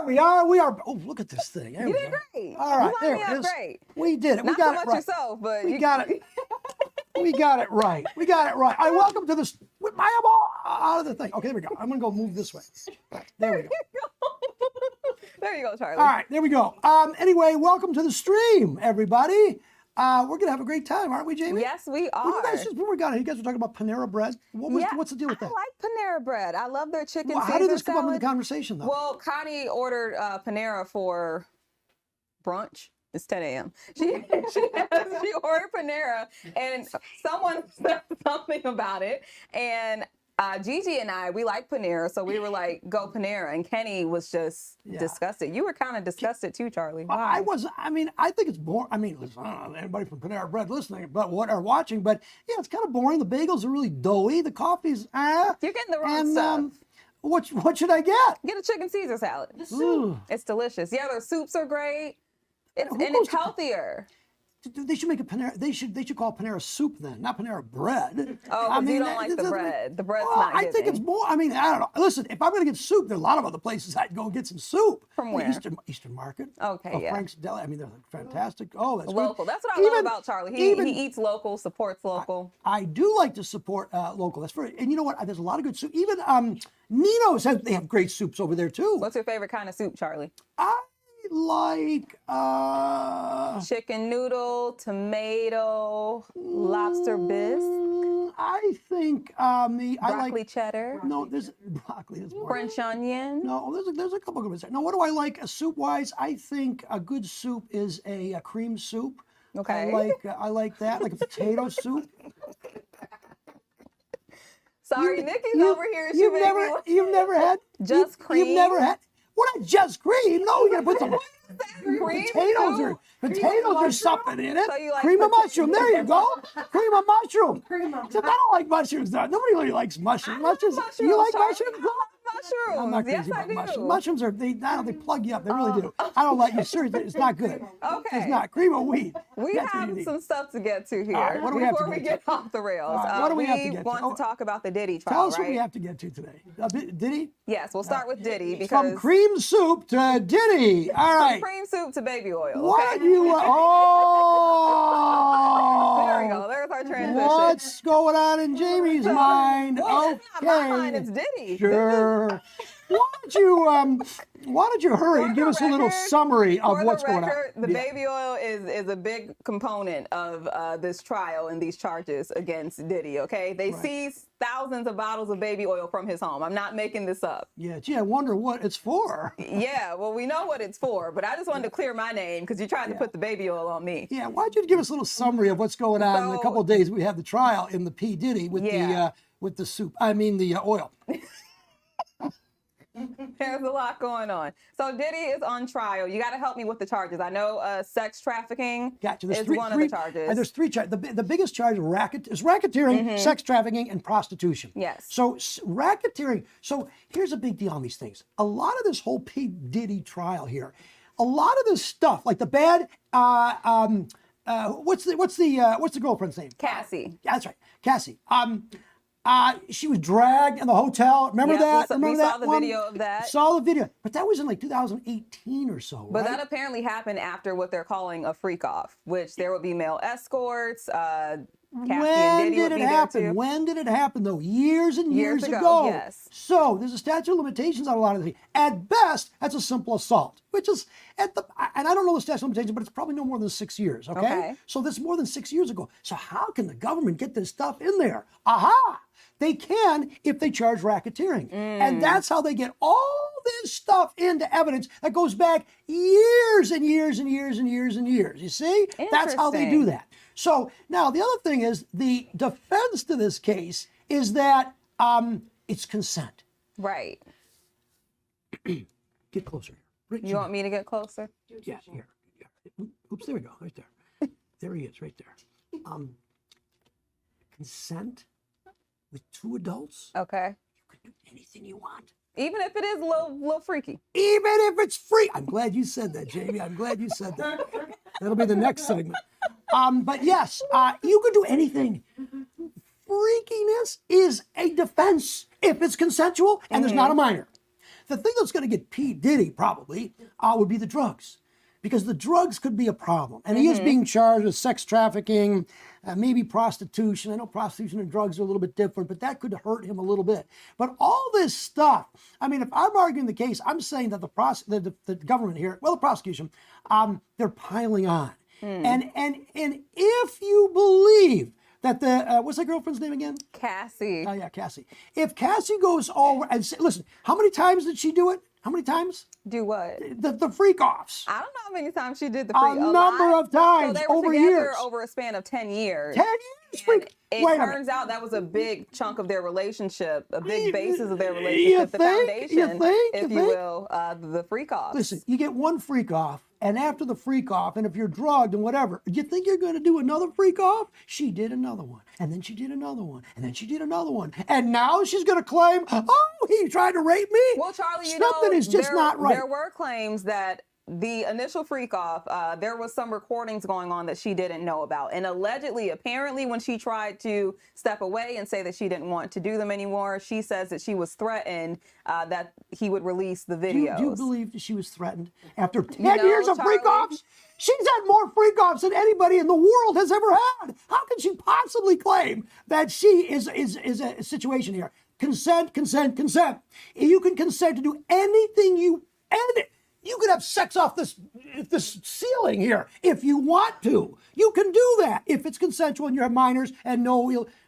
we are. We are. Oh, look at this thing. There You we did go. great. All right, You there lined it me is. up great. We did it. Not we got so it much right. yourself, but We you got it. We got it right. We got it right. I welcome to this. I am all out of the thing. Okay, there we go. I'm gonna go move this way. There we go. There you go, Charlie. All right, there we go. Anyway, welcome to the stream, everybody. We're gonna have a great time, aren't we, Jamie? Yes, we are. What you guys just before we got here, you guys were talking about Panera Bread. What's the deal with that? I like Panera Bread. I love their chicken Caesar How did this come up in salad. the conversation, though? Well, Connie ordered Panera for brunch. It's 10 a.m. She ordered Panera, and someone said something about it, and Gigi and I, we like Panera, so we were like, go Panera, and Kenny was just disgusted. You were kind of disgusted too, Charlie. Why? I wasn't. I mean, I think it's boring. I mean, listen, I don't know anybody from Panera Bread listening, but what are watching, but yeah, it's kind of boring. The bagels are really doughy. The coffee's You're getting the wrong stuff. What should I get? Get a chicken Caesar salad. Ooh. It's delicious. Yeah, their soups are great. Who And goes it's to- healthier. They should make a Panera. They should call Panera soup then, not Panera Bread. Oh, I because you mean, don't like the doesn't bread. The bread's Well, not I think it's giving. more. I mean, I don't know. Listen, if I'm going to get soup, there are a lot of other places I'd go and get some soup. From where? Eastern Market. Okay, yeah. Frank's Deli. I mean, they're fantastic. Oh, that's Local. good. That's what I love about Charlie. He eats local, supports local. I do like to support local. That's very. And you know what? There's a lot of good soup. Even Nino's they have great soups over there too. What's your favorite kind of soup, Charlie? I like Chicken noodle, tomato, lobster bisque, I think I broccoli like cheddar, no. There's broccoli. That's more. French onion. No, there's a couple of good ones. Now, what do I like soup wise? I think a good soup is a cream soup. Okay. I like that, like a potato soup. Sorry, Nikki's over here. She You've made never me want- you've never had Just cream? You've never had. What? Not just cream? No, you gotta put some Cream potatoes or something in it. So you like cream of potato- mushroom. There you go. Cream of mushroom. Except I don't like mushrooms. Though. Nobody really likes mushrooms. You like Charlie. mushrooms? I love mushrooms. I'm not crazy Yes, about I do. mushrooms. Mushrooms are they plug you up. They really do. I don't like you. Seriously, it's not good. Okay. It's not cream of wheat. We That's what you have need. some stuff to get to here right, what do we have to before we get get off the rails. What do we have to get to? want to talk about the Diddy trial, Tell us right? what we have to get to today. Diddy? Yes, we'll start with Diddy From because cream soup to Diddy. All right. cream soup to baby oil. What Okay? do you? Oh. There we go. There's our transition. What's going on in Jamie's mind? Well, Okay. it's not my mind, it's Diddy. Sure. Why don't you hurry and give us a little summary of what's going on? The baby oil is a big component of this trial and these charges against Diddy, okay? They seized thousands of bottles of baby oil from his home. I'm not making this up. Yeah, gee, I wonder what it's for. Yeah, well, we know what it's for, but I just wanted to clear my name because you tried to put the baby oil on me. Yeah, why don't you give us a little summary of what's going on in a So- couple of days we have the trial in the P. Diddy with the soup. I mean the oil. There's a lot going on. So Diddy is on trial. You got to help me with the charges. I know sex trafficking Gotcha. is one of the charges. There's three charges. The biggest charge is racketeering, sex trafficking, and prostitution. Yes. So racketeering. So here's a big deal on these things. A lot of this whole P. Diddy trial here, a lot of this stuff, like the bad. What's the girlfriend's name? Cassie. Yeah, that's right, Cassie. She was dragged in the hotel. Remember Yeah, that? we saw the video of that. Saw the video, but that was in like 2018 or so, But right? that apparently happened after what they're calling a freak off, which there would be male escorts. Cassie and When Diddy did would it be there happen? too. When did it happen, though? Years and years, Years ago, yes. So there's a statute of limitations on a lot of things. At best, that's a simple assault, which is and I don't know the statute of limitations, but it's probably no more than 6 years. Okay. So that's more than 6 years ago. So how can the government get this stuff in there? Aha! They can if they charge racketeering, and that's how they get all this stuff into evidence that goes back years and years and years and years and years. You see, that's how they do that. So now the other thing is the defense to this case is that it's consent. Right. Get closer. You want me to get closer? Yeah, here. Oops, there we go. Right there. There he is, right there. Consent with two adults. Okay. You can do anything you want. Even if it is a little freaky. Even if it's free. I'm glad you said that, Jamie. I'm glad you said that. That'll be the next segment. But yes, you can do anything. Freakiness is a defense if it's consensual and there's not a minor. the thing that's going to get P. Diddy probably would be the drugs. Because the drugs could be a problem. And he is being charged with sex trafficking, maybe prostitution. I know prostitution and drugs are a little bit different, but that could hurt him a little bit. But all this stuff, I mean, if I'm arguing the case, I'm saying that the government here, well, the prosecution, they're piling on. And if you believe that what's that girlfriend's name again? Cassie. Oh, yeah, Cassie. If Cassie goes over and say, listen, how many times did she do it? How many times? Do what? The freak offs. I don't know how many times she did the freak. A number of times, so they were over together years. Over a span of 10 years. 10 years? Freak. It turns out that was a big chunk of their relationship, a big basis of their relationship, the foundation, if you will, the freak offs. Listen, you get one freak off, and after the freak off, and if you're drugged and whatever, you think you're going to do another freak off? She did another one, and then she did another one, and then she did another one, and now she's going to claim, oh, he tried to rape me? Well, Charlie, something is just not right. There were claims that the initial freak off, there was some recordings going on that she didn't know about. And allegedly, apparently, when she tried to step away and say that she didn't want to do them anymore, she says that she was threatened that he would release the videos. Do you believe that she was threatened after 10 years of freak offs? She's had more freak offs than anybody in the world has ever had. How can she possibly claim that she is a situation here? Consent, consent, consent. You can consent to do anything you could have sex off this ceiling here if you want to. You can do that if it's consensual and you have minors and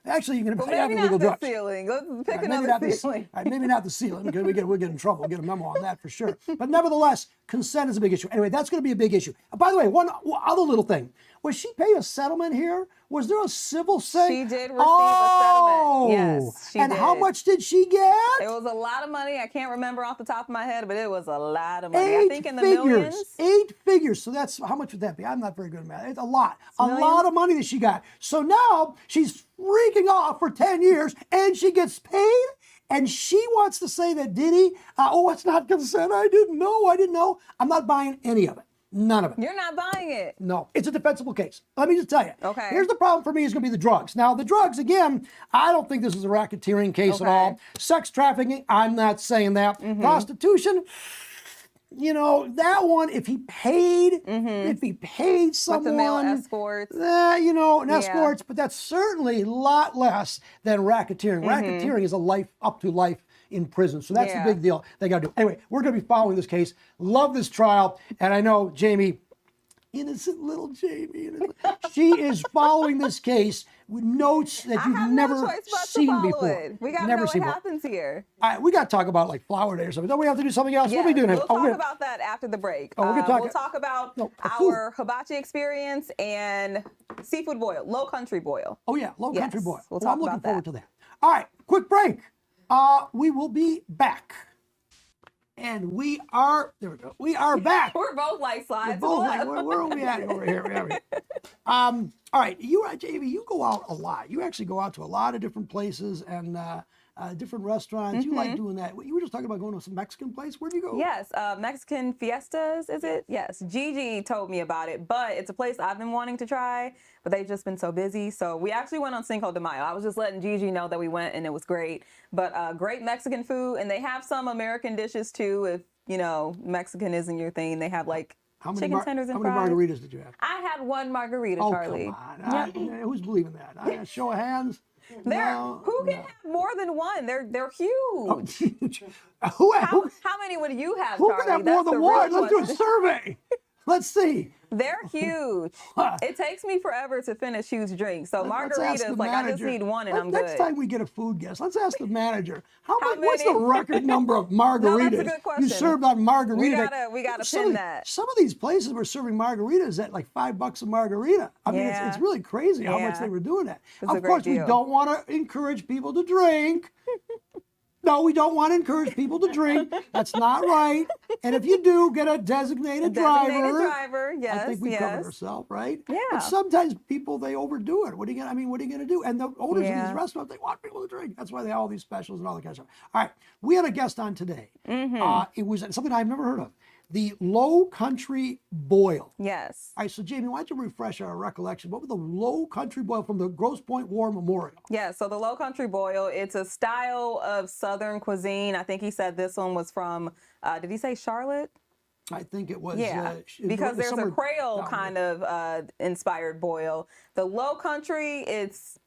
actually you can have illegal drugs. Ceiling. Let's pick another ceiling. Maybe not the ceiling because we'll get in trouble. We'll get a memo on that for sure. But nevertheless, consent is a big issue. Anyway, that's going to be a big issue. By the way, one other little thing. Was she paid a settlement here? Was there a civil thing? She did receive a settlement. Yes, she did. And how much did she get? It was a lot of money. I can't remember off the top of my head, but it was a lot of money. I think in the millions. 8 figures. So that's, how much would that be? I'm not very good at math. It's a lot. A lot of money that she got. So now she's freaking off for 10 years and she gets paid. And she wants to say that Diddy, it's not consent. I didn't know. I'm not buying any of it. None of it. You're not buying it. No, it's a defensible case. Let me just tell you. Okay. Here's the problem for me is going to be the drugs. Now, the drugs, again, I don't think this is a racketeering case at all. Sex trafficking, I'm not saying that. Prostitution, that one, if he paid someone. With the male escorts. Escorts, but that's certainly a lot less than racketeering. Racketeering is a life in prison. So that's the big deal they got to do. Anyway, we're going to be following this case. Love this trial. And I know Jamie, innocent little Jamie, she is following this case with notes that you've never seen before. We got to know what happens here. All right, we got to talk about like Flower Day or something. Don't we have to do something else? Yes, what are we doing? We'll talk about that after the break. We'll talk about our hibachi experience and seafood boil, low country boil. Oh yeah, low country boil. We'll talk I'm looking about forward to that. All right, quick break. We will be back. And we are, there we go. We are back. We're both like slides. We're both like, where are we at over here? All right, Jamie, you go out a lot. You actually go out to a lot of different places and different restaurants. You like doing that. You were just talking about going to some Mexican place. Where'd you go? Yes, Mexican Fiestas, is it? Yes, Gigi told me about it, but it's a place I've been wanting to try, but they've just been so busy. So we actually went on Cinco de Mayo. I was just letting Gigi know that we went and it was great. But great Mexican food, and they have some American dishes too. If Mexican isn't your thing, they have like chicken tenders and fries. How many margaritas did you have? I had one margarita, Charlie. Come on. Who's believing that? Show of hands. Who can have more than one? They're huge. How many would you have, Charlie? Who can have more than one? Let's do a survey. Let's see. They're huge. It takes me forever to finish huge drinks. So margaritas, like I just need one and I'm good. Next time we get a food guest, let's ask the manager. What's the record number of margaritas? No, that's a good question. You served on margarita. We gotta pin that. Some of these places were serving margaritas at like $5 a margarita. I mean, it's really crazy how much they were doing that. Of course, we don't want to encourage people to drink. No, we don't want to encourage people to drink. That's not right. And if you do, get a designated driver. Yes, I think we covered ourselves, right? Yeah. But sometimes people, they overdo it. What are you going to do? And the owners of these restaurants, they want people to drink. That's why they have all these specials and all that kind of stuff. All right. We had a guest on today. It was something I've never heard of. the Low Country Boil. Yes. All right, so Jamie, why don't you refresh our recollection? What was the Low Country Boil from the Grosse Pointe War Memorial? Yeah, so the Low Country Boil, it's a style of Southern cuisine. I think he said this one was from, did he say Charlotte? I think it was. Yeah, because there's a Creole kind of inspired boil. The Low Country, it's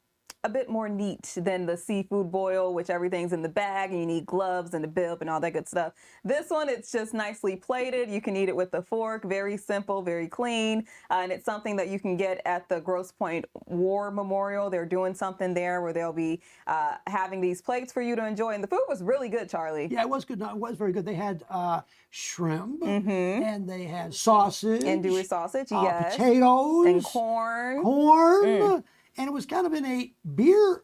a bit more neat than the seafood boil, which everything's in the bag and you need gloves and a bib and all that good stuff. This one, it's just nicely plated. You can eat it with a fork, very simple, very clean. And it's something that you can get at the Grosse Pointe War Memorial. They're doing something there where they'll be having these plates for you to enjoy. And the food was really good, Charlie. Yeah, it was good. No, it was very good. They had shrimp and they had sausage. Andouille sausage, yes. Potatoes. And corn. Corn. And it was kind of in a beer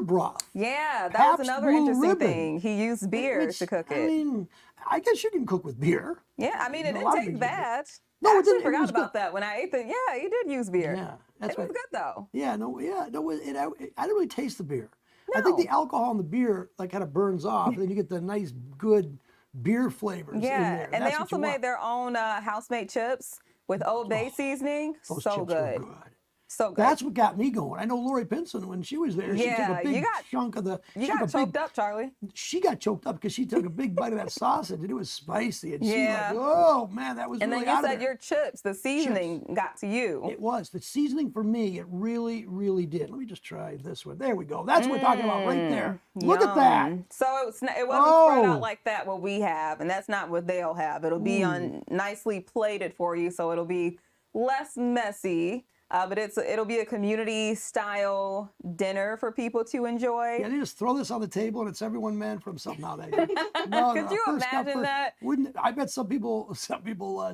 broth. Yeah, that Pabst was another Blue interesting Ribbon. thing. He used beer to cook it. I mean, I guess you can cook with beer. Yeah, I mean, it A didn't lot of taste things bad. No, I it actually didn't. It forgot was about good. that when I ate the. Yeah, he did use beer. Yeah, that's it was right. good though. Yeah, no, I didn't really taste the beer. I think the alcohol in the beer like kind of burns off, and then you get the nice, good beer flavors in Yeah, there. and they That's what also you made want. their own house-made chips with Old Bay seasoning. Those So chips were good. good. So good. That's what got me going. I know Lori Pinson, when she was there, she took Yeah, a big you got- chunk of the. You she took got a choked big, up, Charlie. She got choked up because she took a big bite of that sausage and it was spicy. And she Yeah. like, oh man, that was And really then you out of said there. your chips, the seasoning got to you. It was. The seasoning for me, it really, really did. Let me just try this one. There we go. That's what we're talking about right there. Look at that. Yum. So it wasn't spread Oh. out like that what we have, and that's not what they'll have. It'll be on nicely plated for you, so it'll be less messy. But it'll be a community style dinner for people to enjoy. Yeah, they just throw this on the table and it's everyone man for himself nowadays. Could you imagine that? Wouldn't I bet some people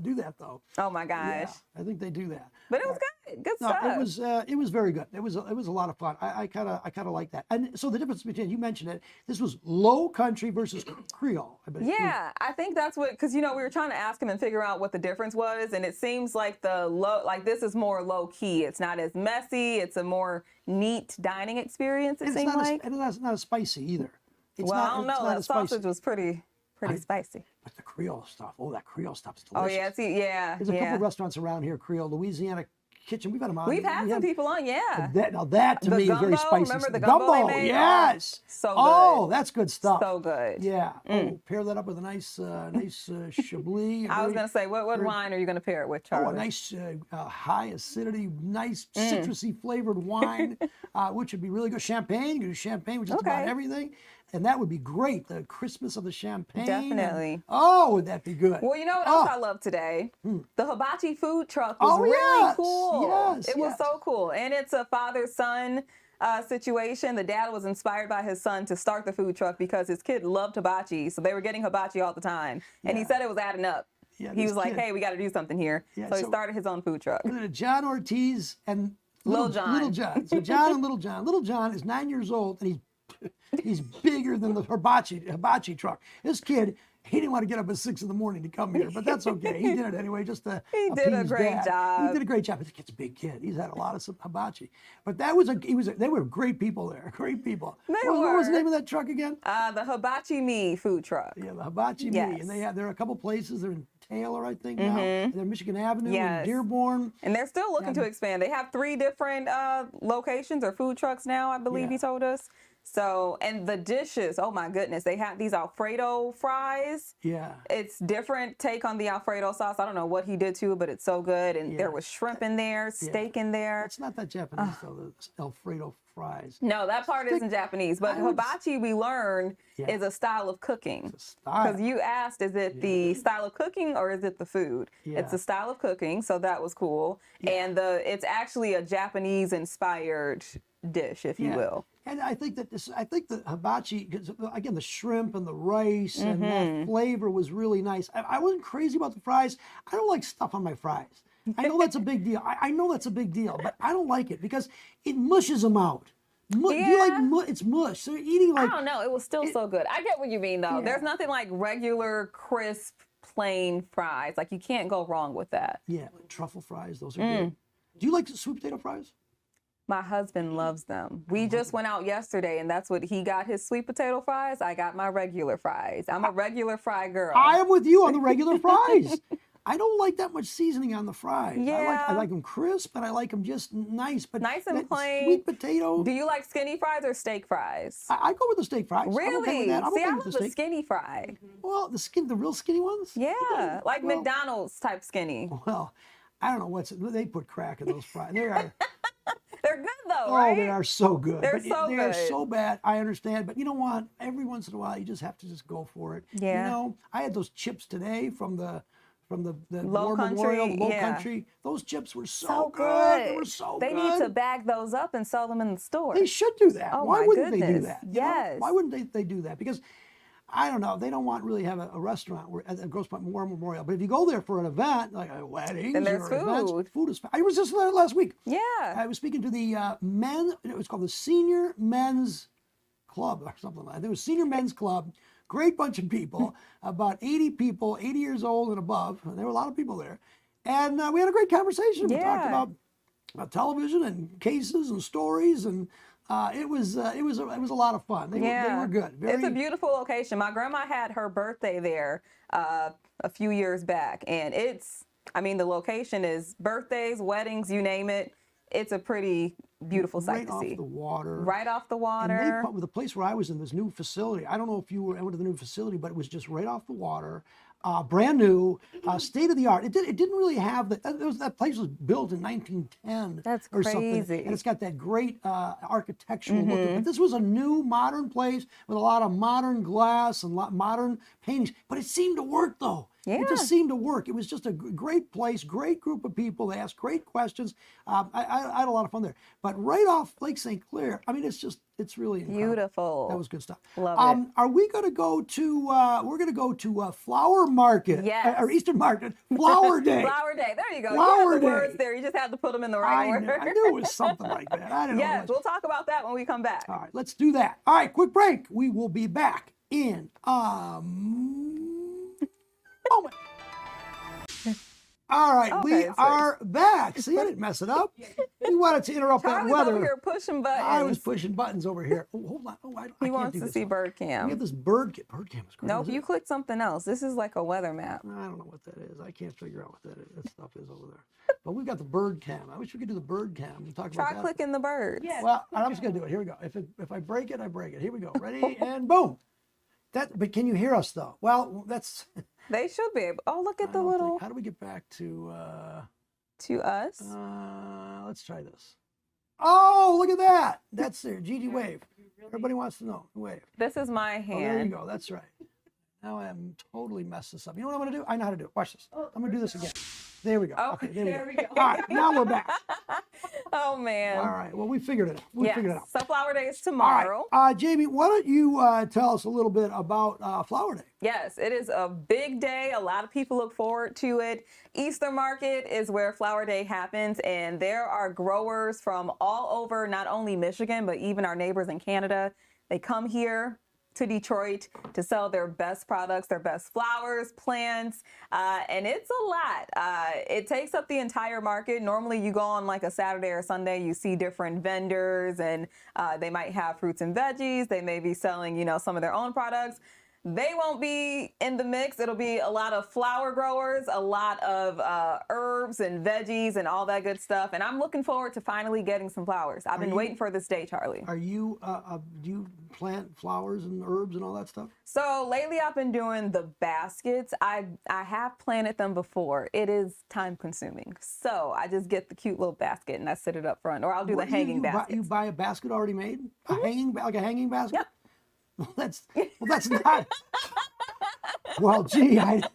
do that though. Oh my gosh! Yeah, I think they do that. But it was good No, stuff. it was very good. It was a lot of fun. I kind of like that. And so the difference between, you mentioned it, this was Low Country versus Creole. I bet. Yeah, I think that's what, because we were trying to ask him and figure out what the difference was, and it seems like this is more low key. It's not as messy. It's a more neat dining experience. It seems like. And it's not as spicy either. Well, I don't know. That sausage was pretty spicy. But the Creole stuff, that Creole stuff is Oh delicious. yeah, There's a couple of restaurants around here, Creole, Louisiana Kitchen. We've had them on. We've had some people on, yeah. That to The me is very gumbo, spicy. remember the gumbo they made? Yes. So good. Oh, that's good stuff. So good. Yeah. Oh, pair that up with a nice Chablis. I was going to say, what wine are you going to pair it with, Charlie? Oh, a nice high acidity, nice citrusy flavored wine, which would be really good. Champagne, you can do champagne with just about everything. And that would be great. The crispness of the champagne. Definitely. Would that be good? Well, you know what else I love today? The hibachi food truck was really yes. cool. Yes, it was so cool. And it's a father-son situation. The dad was inspired by his son to start the food truck because his kid loved hibachi. So they were getting hibachi all the time. And he said it was adding up. Yeah, he was like, hey, we got to do something here. Yeah, so he started his own food truck. John Ortiz and Little John. Little John. So John and Little John. Little John is 9 years old and he's bigger than the hibachi truck. This kid, he didn't want to get up at 6 in.the morning to come here, but that's okay. He did it anyway, just to He did a appease great Dad. job. He did a great job. The kid's a big kid. He's had a lot of hibachi, but they were great people there. Great people. What was the name of that truck again? The Hibachi Me food truck. Yeah, the Hibachi Yes. Me, and there are a couple places. They're in Taylor, I think now. And they're Michigan Avenue and Dearborn. And they're still looking to expand. They have 3 different locations or food trucks now, I believe he told us. So, and the dishes, oh my goodness, they have these Alfredo fries. Yeah. It's different take on the Alfredo sauce. I don't know what he did to it, but it's so good. And there was shrimp in there, steak in there. It's not that Japanese though, the Alfredo fries. No, that part isn't Japanese. But hibachi, we learned, is a style of cooking. Because you asked, is it the style of cooking or is it the food? It's a style of cooking, so that was cool. And it's actually a Japanese-inspired dish, if you will. And I think that the hibachi, 'cause, again, the shrimp and the rice and that flavor was really nice. I wasn't crazy about the fries. I don't like stuff on my fries. I know that's a big deal. I know that's a big deal, but I don't like it because it mushes them out. Do you like it's mush? So you're eating like, I don't know. It was still so good. I get what you mean, though. There's nothing like regular, crisp, plain fries. Like, you can't go wrong with that. Yeah, truffle fries, those are good. Do you like sweet potato fries? My husband loves them. We just went out yesterday, and that's what he got, his sweet potato fries. I got my regular fries. I'm a regular fry girl. I am with you on the regular fries. I don't like that much seasoning on the fries. Yeah. I like them crisp, and I like them just nice. But nice and plain. Sweet potato. Do you like skinny fries or steak fries? I go with the steak fries. Really? I'm okay with that. I'm See, okay I with love the the skinny fry. Well, the real skinny ones? Yeah, like McDonald's type skinny. Well, I don't know they put crack in those fries. They are. They're good though, right? Oh, they are so good. They're so they good. are so bad. I understand, but you know what? Every once in a while, you just have to just go for it. Yeah. You know, I had those chips today from the Low War Country, Memorial, Low yeah. Country. Those chips were so good. They were so They good. need to bag those up and sell them in the store. They should do that. Oh, Why my wouldn't they do goodness. that? You know? Yes. Why wouldn't they do that? Because I don't know. They don't want really have a restaurant at Grosse Pointe War Memorial. But if you go there for an event, like a wedding, then there's food is. I was just there last week. Yeah. I was speaking to the men. It was called the Senior Men's Club or something like that. It was Senior Men's Club. Great bunch of people, about 80 people, 80 years old and above. There were a lot of people there, and we had a great conversation. We talked about television and cases and stories, and it was a lot of fun. They were good. It's a beautiful location. My grandma had her birthday there a few years back, and the location is birthdays, weddings, you name it. It's a pretty beautiful sight to see. Right off the water. Right off the water. And the place where I was in, this new facility, I don't know if you went to the new facility, but it was just right off the water, brand new, state of the art. It didn't really have that place was built in 1910 That's or crazy. something. And it's got that great architectural look. But this was a new modern place with a lot of modern glass and modern paintings. But it seemed to work though. Yeah. It just seemed to work. It was just a great place, great group of people. They asked great questions. I had a lot of fun there. But right off Lake St. Clair, it's really incredible. Beautiful. That was good stuff. Love it. Are we going to go to, we're going to go to Flower Market. Yes. Or Eastern Market, Flower Day. Flower Day. There you go. Flower you have the Day. words there. You just have to put them in the right order. I knew it was something like that. I don't know. Yes, we'll talk about that when we come back. All right, let's do that. All right, quick break. We will be back in moment. All right, we are back. See, I didn't mess it up. We wanted to interrupt Charlie's that weather. over here pushing buttons. I was pushing buttons over here. Oh, hold on. Oh, I He can't wants do to this see one. bird cam. We have this bird cam. Bird cam is great. Nope, you clicked something else. This is like a weather map. I don't know what that is. I can't figure out what that stuff is over there. But we've got the bird cam. I wish we could do the bird cam and talk about Try that. clicking the birds. Yes. Well, I'm just going to do it. Here we go. If I break it, I break it. Here we go. Ready? And boom. But can you hear us, though? Well, that's... They should be able. Oh, look at the little... How do we get back to... To us? Let's try this. Oh, look at that. That's there. Gigi wave. Everybody wants to know. Wave. This is my Oh, hand. there you go. That's right. Now I am totally messed this up. You know what I'm going to do? I know how to do it. Watch this. I'm going to do this again. There we go. Oh, okay, there we go. go. All right, now we're back. Oh, man. All right. Well, we figured it out. We figured it out. So Flower Day is All tomorrow. right. Jamie, why don't you tell us a little bit about Flower Day? Yes, it is a big day. A lot of people look forward to it. Easter Market is where Flower Day happens, and there are growers from all over, not only Michigan, but even our neighbors in Canada. They come here to Detroit to sell their best products, their best flowers, plants, and it's a lot. It takes up the entire market. Normally you go on like a Saturday or Sunday, you see different vendors, and they might have fruits and veggies. They may be selling, some of their own products. They won't be in the mix. It'll be a lot of flower growers, a lot of herbs and veggies and all that good stuff. And I'm looking forward to finally getting some flowers. I've been waiting for this day, Charlie. Are you, do you plant flowers and herbs and all that stuff? So lately I've been doing the baskets. I have planted them before. It is time consuming. So I just get the cute little basket and I sit it up front, or I'll do the hanging basket. You buy a basket already made? Like a hanging basket? Yep. Well, that's not. Well, gee, I said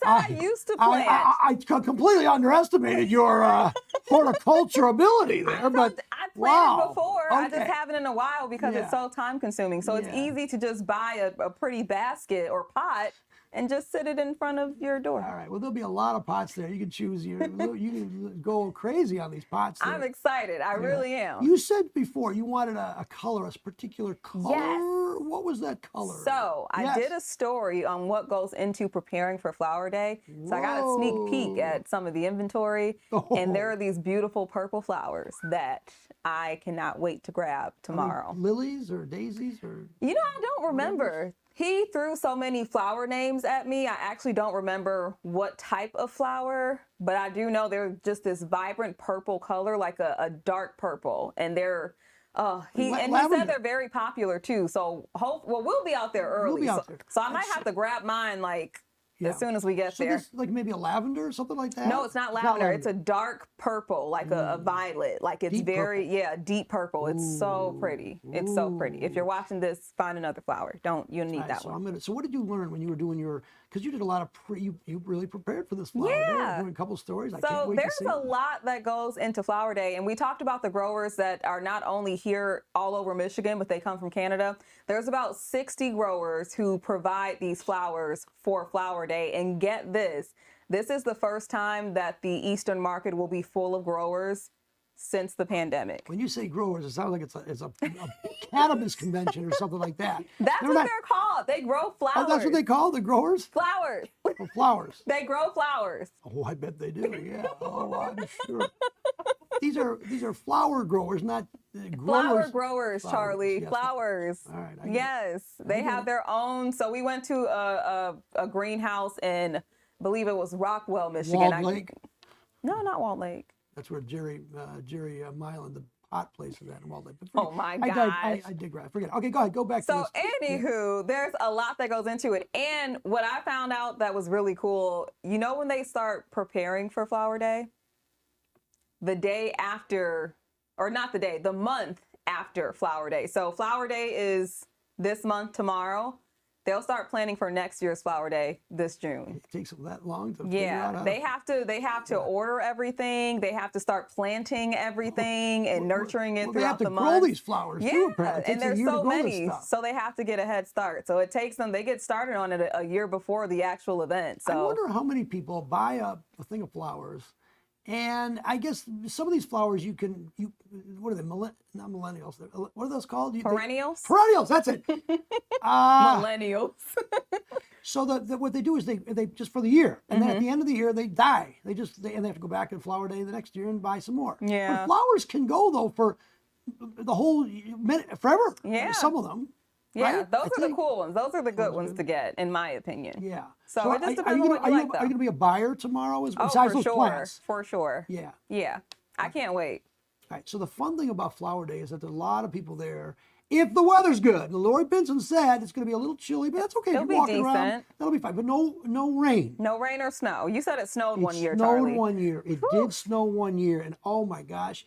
I used to plant. I completely underestimated your horticulture ability there, but I planted wow. before. I just Okay. haven't in a while because Yeah. it's so time consuming. So it's Yeah. easy to just buy a pretty basket or pot and just sit it in front of your door. All right. Well, there'll be a lot of pots there. You can choose. You can go crazy on these pots. There. I'm excited. I really am. You said before you wanted a color, a particular color. Yes. What was that color? So I did a story on what goes into preparing for Flower Day. So I got a sneak peek at some of the inventory, and there are these beautiful purple flowers that I cannot wait to grab tomorrow. Lilies or daisies or? You know, I don't remember. He threw so many flower names at me. I actually don't remember what type of flower, but I do know they're just this vibrant purple color, like a dark purple, and they're. He said they're very popular too. So we'll be out there early. We'll be out there. So I might have to grab mine as soon as we get there. This, like maybe a lavender or something like that? No, it's not lavender. It's a dark purple, like a violet. Like it's deep purple. It's so pretty. It's so pretty. If you're watching this, find another flower. You need that one. So what did you learn when you were doing because you did a lot of you really prepared for this flower day. Yeah. Doing a couple stories. So there's a lot that goes into Flower Day, and we talked about the growers that are not only here all over Michigan, but they come from Canada. There's about 60 growers who provide these flowers for Flower Day, and get this is the first time that the Eastern market will be full of growers since the pandemic. When you say growers, it sounds like it's a cannabis convention or something like that. That's what they're called. They grow flowers. Oh, that's what they call the growers? Flowers. Oh, flowers. They grow flowers. Oh, I bet they do. Yeah. Oh, I'm sure. These are flower growers, not growers. Flower growers, Charlie. Yes. Flowers. All right. Yes, they have their own. So we went to a greenhouse in, I believe it was Rockwell, Michigan. Walled Lake? No, not Walled Lake. That's where Jerry Milan, the pot place is at in Walled Lake. Oh my gosh. I digress. Forget it. Okay, go ahead. Go back to this. So anywho, there's a lot that goes into it. And what I found out that was really cool, you know when they start preparing for Flower Day? The day after, or not the day, the month after Flower Day. So Flower Day is this month tomorrow. They'll start planning for next year's Flower Day this June. It takes them that long to figure out how they have to order everything. They have to start planting everything and nurturing it throughout the month. They have to grow these flowers too, apparently. And there's so many, so they have to get a head start. So it takes them, they get started on it a year before the actual event. So I wonder how many people buy a thing of flowers. And I guess some of these flowers what are they? Not millennials. What are those called? Perennials? Perennials, that's it. Millennials. So what they do is they just for the year, and then at the end of the year they die. And they have to go back on Flower Day the next year and buy some more. Yeah. But flowers can go though for the whole minute, forever. Yeah. Some of them. Yeah, right? those are the cool ones. Those are the good ones to get, in my opinion. Yeah. So it just depends on what you like, though. Are you going to be a buyer tomorrow? Besides those plants? For sure. Yeah. Yeah. I can't wait. All right. So the fun thing about Flower Day is that there's a lot of people there. If the weather's good, and Lori Benson said it's going to be a little chilly, but that's okay. It'll If you're walking be around, decent. that'll be fine. But no rain. No rain or snow. You said it snowed one year, It Charlie. snowed one year. It did snow one year, and oh my gosh.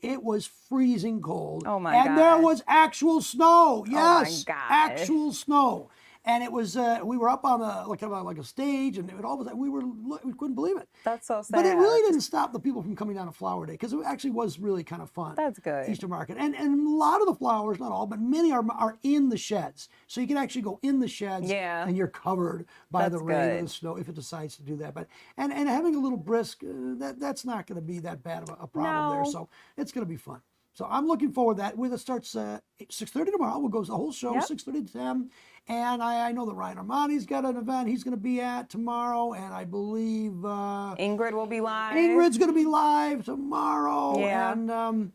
It was freezing cold. Oh my And there gosh. was actual snow. Yes. gosh. Actual snow. And it was we were up on like a stage, and all of a sudden we couldn't believe it. That's so sad. But it really didn't stop the people from coming down to Flower Day, because it actually was really kind of fun. That's good. Easter market, and a lot of the flowers, not all, but many are in the sheds, so you can actually go in the sheds. Yeah. And you're covered by the That's rain good. and the snow if it decides to do that. But and having a little brisk, that's not going to be that bad of a problem there. No. So it's going to be fun. So I'm looking forward to that. It starts 6:30 tomorrow. We'll go the whole show, Yep. 6:30 to 10. And I know that Ryan Armani's got an event he's going to be at tomorrow, and I believe Ingrid will be live. Ingrid's going to be live tomorrow. Yeah. And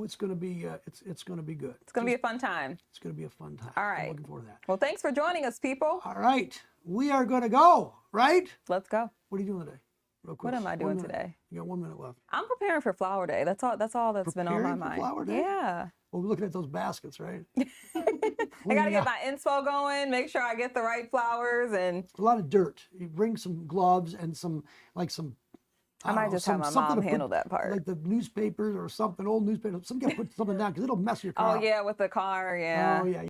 it's going to be it's going to be good. It's going to be a fun time. It's going to be a fun time. All I'm right. looking forward to that. Well, thanks for joining us, people. All right, we are going to go. Right? Let's go. What are you doing today? Real quick. What am I 1 doing minute. today? You got 1 minute left. I'm preparing for Flower Day. That's all that's been on my Preparing for mind. Flower Day? Yeah. Well, we're looking at those baskets, right? I got to get my inspo going, make sure I get the right flowers, and A lot of dirt. You bring some gloves and some. I might just have my mom handle that part. Like the newspapers or something, old newspaper. Some got to put something down because it'll mess your car oh up. yeah, with the car, yeah. Oh yeah.